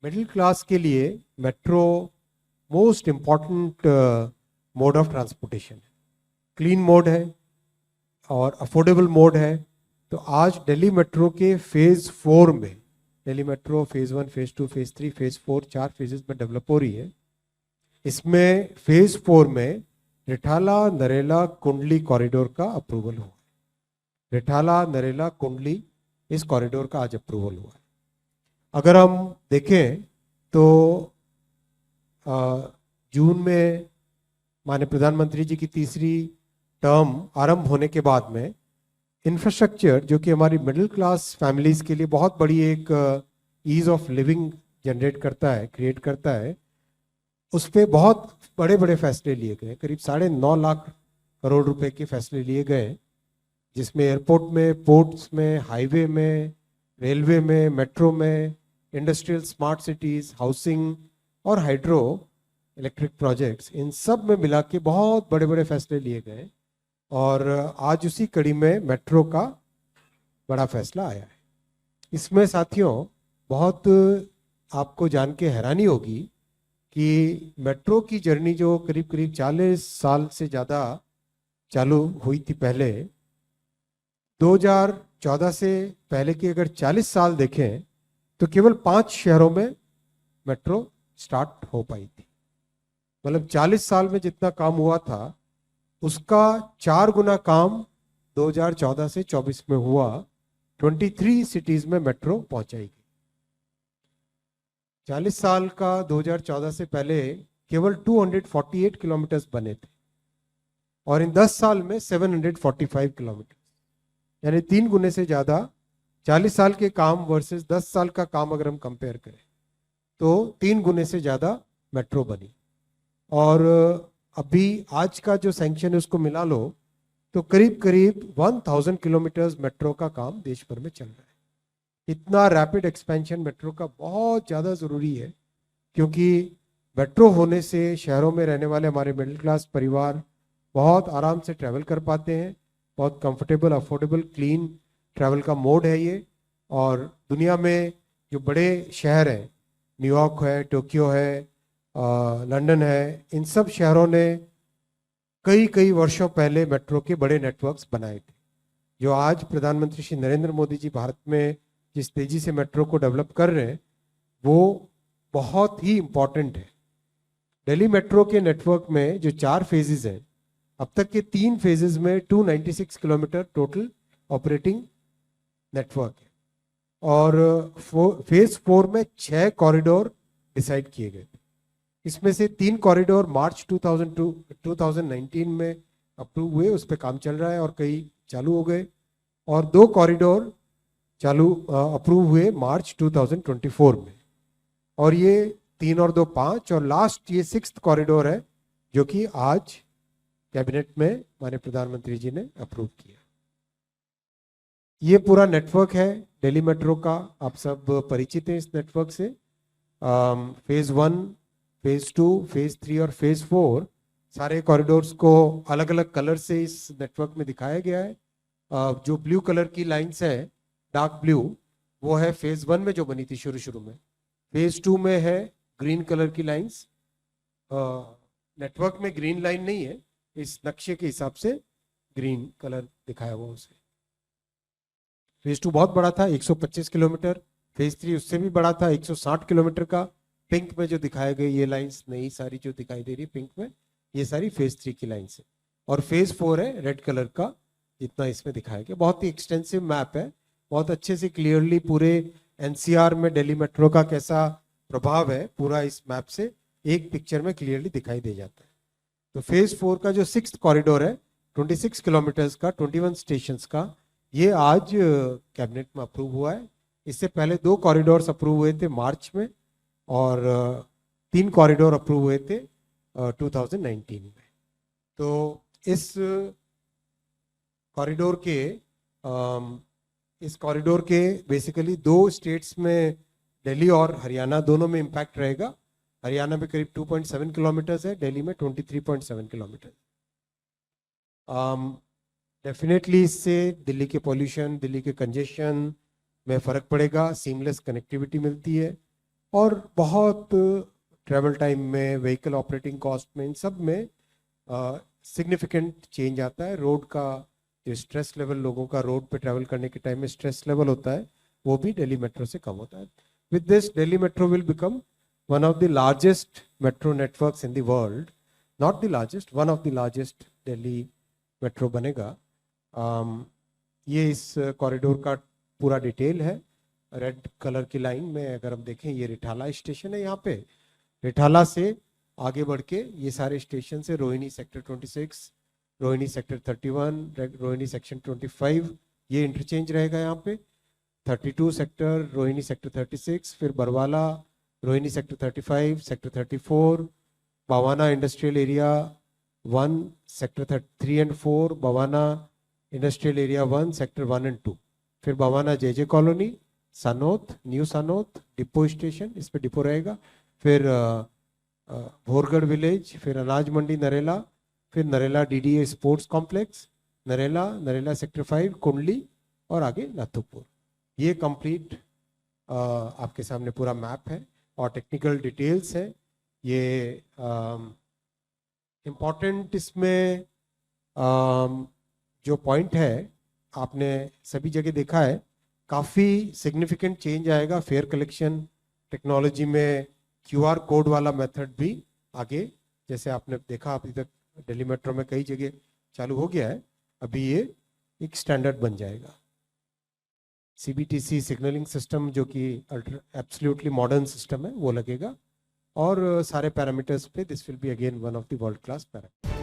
Middle class के लिए metro most important mode of transportation है, क्लीन मोड है और अफोर्डेबल मोड है। तो आज दिल्ली मेट्रो के फेज़ 4 में, Delhi metro phase 1, phase 2, phase 3, phase 4, 4 phases में डेवलप हो रही है। इसमें फेज़ 4 में रिठाला नरेला कुंडली कॉरिडोर का अप्रूवल हुआ। रिठाला नरेला कुंडली इस कॉरिडोर का आज अप्रूवल हुआ है। अगर हम देखें तो जून में माननीय प्रधानमंत्री जी की तीसरी टर्म आरंभ होने के बाद में इंफ्रास्ट्रक्चर, जो कि हमारी मिडिल क्लास फैमिलीज के लिए बहुत बड़ी एक ईज ऑफ लिविंग जनरेट करता है, क्रिएट करता है, उस पर बहुत बड़े बड़े फैसले लिए गए। करीब 9.5 लाख करोड़ रुपए के फैसले लिए गए, जिसमें एयरपोर्ट में, पोर्ट्स में, हाईवे में, रेलवे में, मेट्रो में, इंडस्ट्रियल स्मार्ट सिटीज़, हाउसिंग और हाइड्रो इलेक्ट्रिक प्रोजेक्ट्स, इन सब में मिला के बहुत बड़े बड़े फैसले लिए गए। और आज उसी कड़ी में मेट्रो का बड़ा फैसला आया है। इसमें साथियों बहुत आपको जान के हैरानी होगी कि मेट्रो की जर्नी जो करीब करीब 40 साल से ज़्यादा चालू हुई थी पहले, 2014 से पहले के अगर 40 साल देखें तो केवल 5 शहरों में मेट्रो स्टार्ट हो पाई थी। मतलब 40 साल में जितना काम हुआ था उसका 4 गुना काम 2014 से 24 में हुआ। 23 सिटीज में मेट्रो पहुंचाई गई। 40 साल का 2014 से पहले केवल 248 किलोमीटर्स बने थे और इन 10 साल में 745 किलोमीटर, यानी 3 गुने से ज़्यादा। 40 साल के काम वर्सेस 10 साल का काम अगर हम कंपेयर करें तो 3 गुने से ज़्यादा मेट्रो बनी। और अभी आज का जो सैंक्शन है उसको मिला लो तो करीब करीब 1000 किलोमीटर्स मेट्रो का काम देश भर में चल रहा है। इतना रैपिड एक्सपेंशन मेट्रो का बहुत ज़्यादा ज़रूरी है, क्योंकि मेट्रो होने से शहरों में रहने वाले हमारे मिडिल क्लास परिवार बहुत आराम से ट्रैवल कर पाते हैं। बहुत कंफर्टेबल, अफोर्डेबल, क्लीन ट्रैवल का मोड है ये। और दुनिया में जो बड़े शहर हैं, न्यूयॉर्क है, टोक्यो है, लंदन है, इन सब शहरों ने कई कई वर्षों पहले मेट्रो के बड़े नेटवर्क्स बनाए थे। जो आज प्रधानमंत्री श्री नरेंद्र मोदी जी भारत में जिस तेजी से मेट्रो को डेवलप कर रहे हैं वो बहुत ही इम्पॉर्टेंट है। दिल्ली मेट्रो के नेटवर्क में जो 4 फेजेस हैं, अब तक के 3 फेजेस में 296 किलोमीटर टोटल ऑपरेटिंग नेटवर्क है। और फेज 4 में 6 कॉरिडोर डिसाइड किए गए। इसमें से 3 कॉरिडोर मार्च 2019 में अप्रूव हुए, उस पर काम चल रहा है और कई चालू हो गए। और 2 कॉरिडोर अप्रूव हुए मार्च 2024 में। और ये 3 और 2 5 और लास्ट ये 6th कॉरिडोर है जो कि आज कैबिनेट में हमारे प्रधानमंत्री जी ने अप्रूव किया। ये पूरा नेटवर्क है दिल्ली मेट्रो का। आप सब परिचित हैं इस नेटवर्क से। फेज 1, फेज 2, फेज 3 और फेज 4 सारे कॉरिडोर्स को अलग अलग कलर से इस नेटवर्क में दिखाया गया है। जो ब्लू कलर की लाइंस है, डार्क ब्लू, वो है फेज 1 में जो बनी थी शुरू में। फेज 2 में है ग्रीन कलर की लाइंस। नेटवर्क में ग्रीन लाइन नहीं है, इस नक्शे के हिसाब से ग्रीन कलर दिखाया हुआ उसे। फेज 2 बहुत बड़ा था, 125 किलोमीटर। फेज 3 उससे भी बड़ा था, 160 किलोमीटर का। पिंक में जो दिखाए गए ये लाइंस, नई सारी जो दिखाई दे रही पिंक में, ये सारी फेज 3 की लाइंस है। और फेज 4 है रेड कलर का, इतना इसमें दिखाया गया। बहुत ही एक्सटेंसिव मैप है, बहुत अच्छे से क्लियरली पूरे एनसीआर में दिल्ली मेट्रो का कैसा प्रभाव है पूरा इस मैप से एक पिक्चर में क्लियरली दिखाई दे जाता है। तो फेज 4 का जो 6th कॉरिडोर है 26 किलोमीटर्स का, 21 स्टेशन का, ये आज कैबिनेट में अप्रूव हुआ है। इससे पहले 2 कॉरिडोर्स अप्रूव हुए थे मार्च में और 3 कॉरिडोर अप्रूव हुए थे 2019 में। तो इस कॉरिडोर के बेसिकली 2 स्टेट्स में, दिल्ली और हरियाणा, दोनों में इम्पैक्ट रहेगा। हरियाणा में करीब 2.7 किलोमीटर्स है, दिल्ली में 23.7 किलोमीटर। डेफिनेटली इससे दिल्ली के पॉल्यूशन, दिल्ली के कंजेशन में फ़र्क पड़ेगा। सीमलेस कनेक्टिविटी मिलती है और बहुत ट्रैवल टाइम में, व्हीकल ऑपरेटिंग कॉस्ट में, इन सब में सिग्निफिकेंट चेंज आता है। रोड का जो स्ट्रेस लेवल, लोगों का रोड पे ट्रैवल करने के टाइम में स्ट्रेस लेवल होता है, वो भी दिल्ली मेट्रो से कम होता है। With this Delhi metro will become one of the largest metro networks in the world, not the largest, one of the largest Delhi metro बनेगा। ये इस कॉरिडोर का पूरा डिटेल है। रेड कलर की लाइन में अगर हम देखें, ये रिठाला स्टेशन है। यहाँ पे रिठाला से आगे बढ़ के ये सारे स्टेशन है, Rohini sector 26, Rohini sector 31, Rohini section 25, ये इंटरचेंज रहेगा यहाँ पे। 32 सेक्टर, रोहिणी सेक्टर 36, फिर Barwala, Rohini sector 35, sector 34, Bawana industrial area 1, sector 3 and 4, Bawana industrial area 1, sector 1 and 2, फिर Bawana JJ colony, Sanoth, new Sanoth depot station, इस पे डिपो रहेगा, फिर भोरगढ़ विलेज, फिर अनाज मंडी नरेला, फिर Narela DDA sports complex, Narela, Narela sector 5, कुंडली और आगे नाथुपुर। ये कंप्लीट आपके सामने पूरा मैप है और टेक्निकल डिटेल्स है। ये इम्पॉर्टेंट इसमें जो पॉइंट है, आपने सभी जगह देखा है, काफ़ी सिग्निफिकेंट चेंज आएगा फेयर कलेक्शन टेक्नोलॉजी में। क्यूआर कोड वाला मेथड भी आगे, जैसे आपने देखा अभी तक दिल्ली मेट्रो में कई जगह चालू हो गया है, अभी ये एक स्टैंडर्ड बन जाएगा। सीबीटीसी सिग्नलिंग सिस्टम, जो कि एब्सोल्युटली मॉडर्न सिस्टम है, वो लगेगा और सारे पैरामीटर्स पे this will be again one of the world class parameter.